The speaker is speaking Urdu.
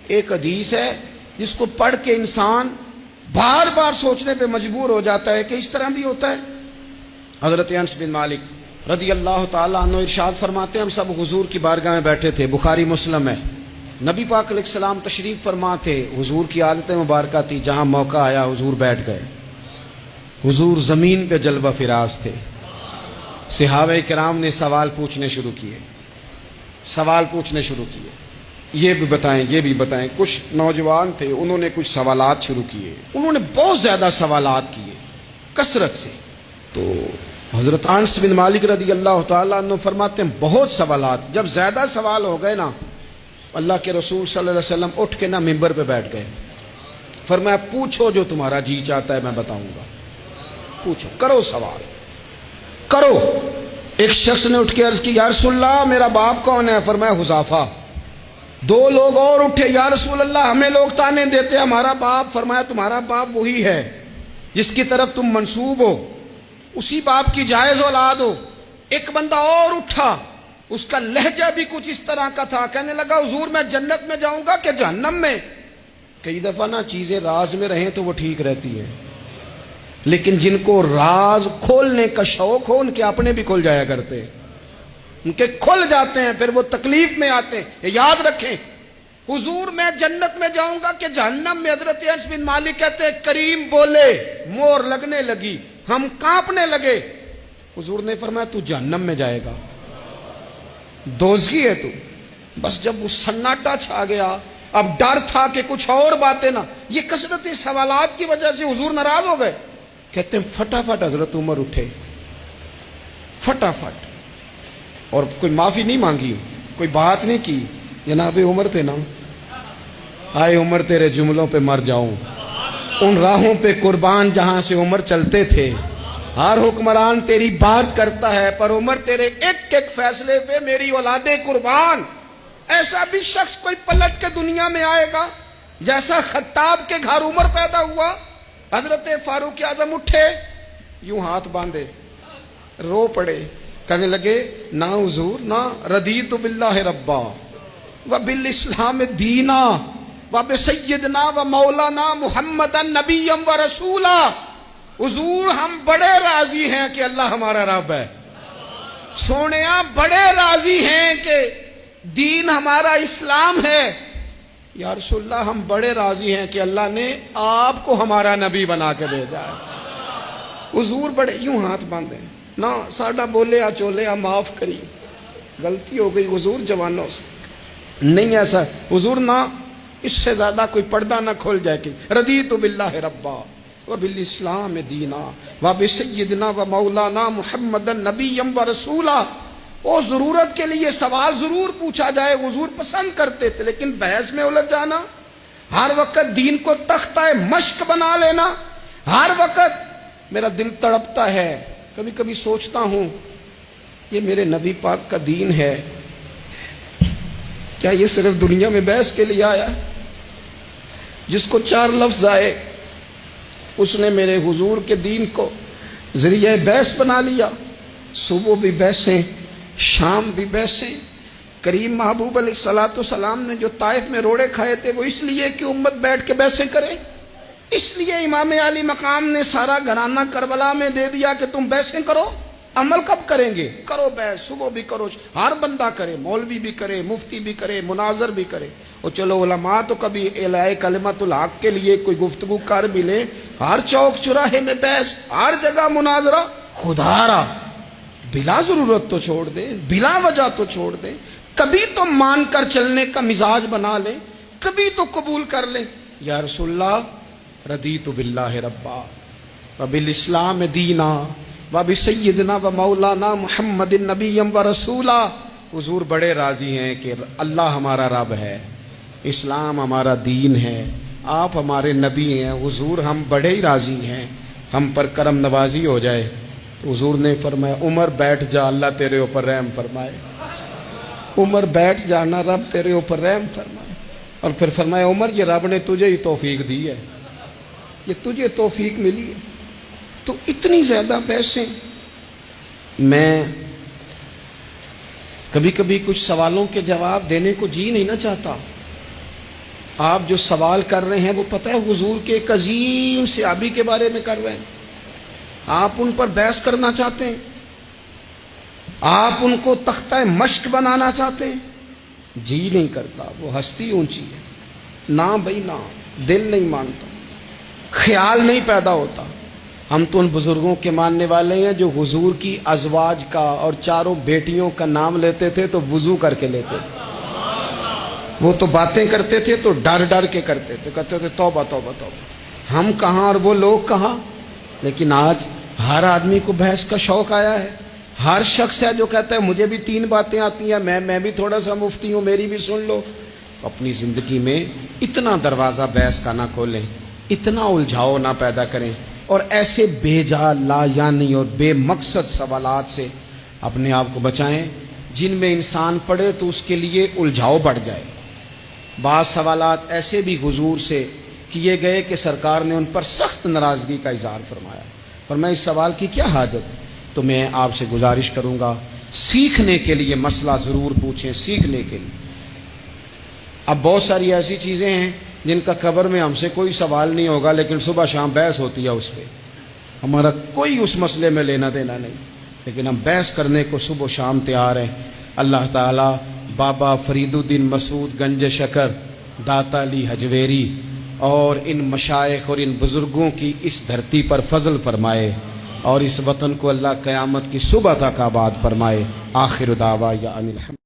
ایک حدیث ہے جس کو پڑھ کے انسان بار بار سوچنے پہ مجبور ہو جاتا ہے کہ اس طرح بھی ہوتا ہے۔ حضرت انس بن مالک رضی اللہ تعالیٰ عنہ ارشاد فرماتے ہیں ہم سب حضور کی بارگاہ میں بیٹھے تھے، بخاری مسلم ہے، نبی پاک علیہ السلام تشریف فرما تھے، حضور کی عادت مبارکہ تھی جہاں موقع آیا حضور بیٹھ گئے، حضور زمین پہ جلوہ فراز تھے، صحابہ کرام نے سوال پوچھنے شروع کیے، یہ بھی بتائیں یہ بھی بتائیں، کچھ نوجوان تھے انہوں نے کچھ سوالات شروع کیے، انہوں نے بہت زیادہ سوالات کیے کثرت سے، تو حضرت انس بن مالک رضی اللہ تعالیٰ عنہ فرماتے ہیں بہت سوالات، جب زیادہ سوال ہو گئے نا اللہ کے رسول صلی اللہ علیہ وسلم اٹھ کے نا ممبر پہ بیٹھ گئے، فرمایا پوچھو جو تمہارا جی چاہتا ہے میں بتاؤں گا، پوچھو کرو سوال کرو۔ ایک شخص نے اٹھ کے عرض کی یا رسول اللہ میرا باپ کون ہے؟ فرمایا حذیفہ۔ دو لوگ اور اٹھے یا رسول اللہ ہمیں لوگ تانے دیتے ہمارا باپ، فرمایا تمہارا باپ وہی ہے جس کی طرف تم منسوب ہو، اسی باپ کی جائز اولاد ہو۔ ایک بندہ اور اٹھا، اس کا لہجہ بھی کچھ اس طرح کا تھا، کہنے لگا حضور میں جنت میں جاؤں گا کہ جہنم میں؟ کئی دفعہ نا چیزیں راز میں رہیں تو وہ ٹھیک رہتی ہیں، لیکن جن کو راز کھولنے کا شوق ہو ان کے اپنے بھی کھل جایا کرتے ہیں، ان کے کھل جاتے ہیں پھر وہ تکلیف میں آتے ہیں۔ یاد رکھیں حضور میں جنت میں جاؤں گا کہ جہنم میں؟ حضرت انس بن مالک کہتے ہیں کریم بولے، مور لگنے لگی، ہم کانپنے لگے، حضور نے فرمایا تو جہنم میں جائے گا، دوزخی ہے تو۔ بس جب وہ سناٹا چھا گیا، اب ڈر تھا کہ کچھ اور باتیں نہ، یہ کثرت سوالات کی وجہ سے حضور ناراض ہو گئے، کہتے ہیں فٹافٹ حضرت عمر اٹھے، فٹافٹ، اور کوئی معافی نہیں مانگی، کوئی بات نہیں کی، جناب عمر تھے نا، آئے عمر تیرے جملوں پہ مر جاؤں، ان راہوں پہ قربان جہاں سے عمر چلتے تھے، ہر حکمران تیری بات کرتا ہے پر عمر تیرے ایک ایک فیصلے پہ میری اولادیں قربان۔ ایسا بھی شخص کوئی پلٹ کے دنیا میں آئے گا جیسا خطاب کے گھر عمر پیدا ہوا۔ حضرت فاروق اعظم اٹھے، یوں ہاتھ باندھے، رو پڑے، کہنے لگے نہ حضور نہ، رضیت باللہ ربا وبالاسلام دینا وبسیدنا ومولانا محمد نبی و رسولا۔ حضور ہم بڑے راضی ہیں کہ اللہ ہمارا رب ہے، سونیا بڑے راضی ہیں کہ دین ہمارا اسلام ہے، یا رسول اللہ ہم بڑے راضی ہیں کہ اللہ نے آپ کو ہمارا نبی بنا کے بھیجا ہے۔ حضور بڑے، یوں ہاتھ باندھے، نہ ساڈا بولیا چولیا معاف کری، غلطی ہو گئی حضور جوانوں سے، نہیں ایسا حضور، نہ اس سے زیادہ کوئی پردہ نہ کھول جائے کہ رضیت باللہ ربا وبالاسلام دینا وبسیدنا ومولانا محمد نبی و رسولا۔ وہ ضرورت کے لیے سوال ضرور پوچھا جائے، حضور پسند کرتے تھے، لیکن بحث میں الجھ جانا، ہر وقت دین کو تختہ مشق بنا لینا، ہر وقت میرا دل تڑپتا ہے، کبھی کبھی سوچتا ہوں یہ میرے نبی پاک کا دین ہے، کیا یہ صرف دنیا میں بحث کے لیے آیا؟ جس کو 4 لفظ آئے اس نے میرے حضور کے دین کو ذریعہ بحث بنا لیا، صبح بھی بحثیں، شام بھی بحثیں۔ کریم محبوب علیہ السلام نے جو طائف میں روڑے کھائے تھے وہ اس لیے کہ امت بیٹھ کے بحثیں کرے، اس لیے امام علی مقام نے سارا گھرانہ کربلا میں دے دیا کہ تم بحثیں کرو۔ عمل کب کریں گے؟ کرو بحث، صبح بھی کرو، ہر بندہ کرے، مولوی بھی کرے، مفتی بھی کرے، مناظر بھی کرے، اور چلو علماء تو کبھی اعلاء کلمت الحق کے لیے کوئی گفتگو کر بھی لیں، ہر چوک چراہے میں بحث، ہر جگہ مناظرہ، خدا را بلا ضرورت تو چھوڑ دیں، بلا وجہ تو چھوڑ دیں، کبھی تو مان کر چلنے کا مزاج بنا لیں، کبھی تو قبول کر لیں۔ یا رسول اللہ رضیت باللہ ربا وبالاسلام دینا وبسیدنا ومولانا محمد نبی و رسولا۔ حضور بڑے راضی ہیں کہ اللہ ہمارا رب ہے، اسلام ہمارا دین ہے، آپ ہمارے نبی ہیں، حضور ہم بڑے ہی راضی ہیں، ہم پر کرم نوازی ہو جائے۔ تو حضور نے فرمایا عمر بیٹھ جا، اللہ تیرے اوپر رحم فرمائے، عمر بیٹھ جانا، رب تیرے اوپر رحم فرمائے۔ اور پھر فرمایا عمر یہ رب نے تجھے ہی توفیق دی ہے، یہ تجھے توفیق ملی ہے۔ تو اتنی زیادہ بحثیں، میں کبھی کبھی کچھ سوالوں کے جواب دینے کو جی نہیں نہ چاہتا، آپ جو سوال کر رہے ہیں وہ پتہ ہے حضور کے ایک عظیم صحابی کے بارے میں کر رہے ہیں، آپ ان پر بحث کرنا چاہتے ہیں، آپ ان کو تختہ مشق بنانا چاہتے ہیں؟ جی نہیں کرتا، وہ ہستی اونچی ہے، نہ بھائی نہ، دل نہیں مانتا، خیال نہیں پیدا ہوتا۔ ہم تو ان بزرگوں کے ماننے والے ہیں جو حضور کی ازواج کا اور چاروں بیٹیوں کا نام لیتے تھے تو وضو کر کے لیتے تھے، وہ تو باتیں کرتے تھے تو ڈر ڈر کے کرتے تھے، کہتے تھے توبہ توبہ توبہ۔ ہم کہاں اور وہ لوگ کہاں؟ لیکن آج ہر آدمی کو بحث کا شوق آیا ہے، ہر شخص ہے جو کہتا ہے مجھے بھی 3 باتیں آتی ہیں، میں بھی تھوڑا سا مفتی ہوں، میری بھی سن لو۔ تو اپنی زندگی میں اتنا دروازہ بحث کا نہ کھولیں، اتنا الجھاؤ نہ پیدا کریں، اور ایسے بے جا لا یعنی اور بے مقصد سوالات سے اپنے آپ کو بچائیں جن میں انسان پڑھے تو اس کے لیے الجھاؤ بڑھ جائے۔ بعض سوالات ایسے بھی حضور سے کیے گئے کہ سرکار نے ان پر سخت ناراضگی کا اظہار فرمایا، فرمایا اس سوال کی کیا حاجت؟ تو میں آپ سے گزارش کروں گا سیکھنے کے لیے مسئلہ ضرور پوچھیں، سیکھنے کے لیے۔ اب بہت ساری ایسی چیزیں ہیں جن کا قبر میں ہم سے کوئی سوال نہیں ہوگا، لیکن صبح شام بحث ہوتی ہے اس پہ، ہمارا کوئی اس مسئلے میں لینا دینا نہیں، لیکن ہم بحث کرنے کو صبح و شام تیار ہیں۔ اللہ تعالیٰ بابا فرید الدین مسعود گنج شکر، داتا علی حجویری اور ان مشائخ اور ان بزرگوں کی اس دھرتی پر فضل فرمائے، اور اس وطن کو اللہ قیامت کی صبح تک آباد فرمائے۔ آخر دعوانا ان الحمد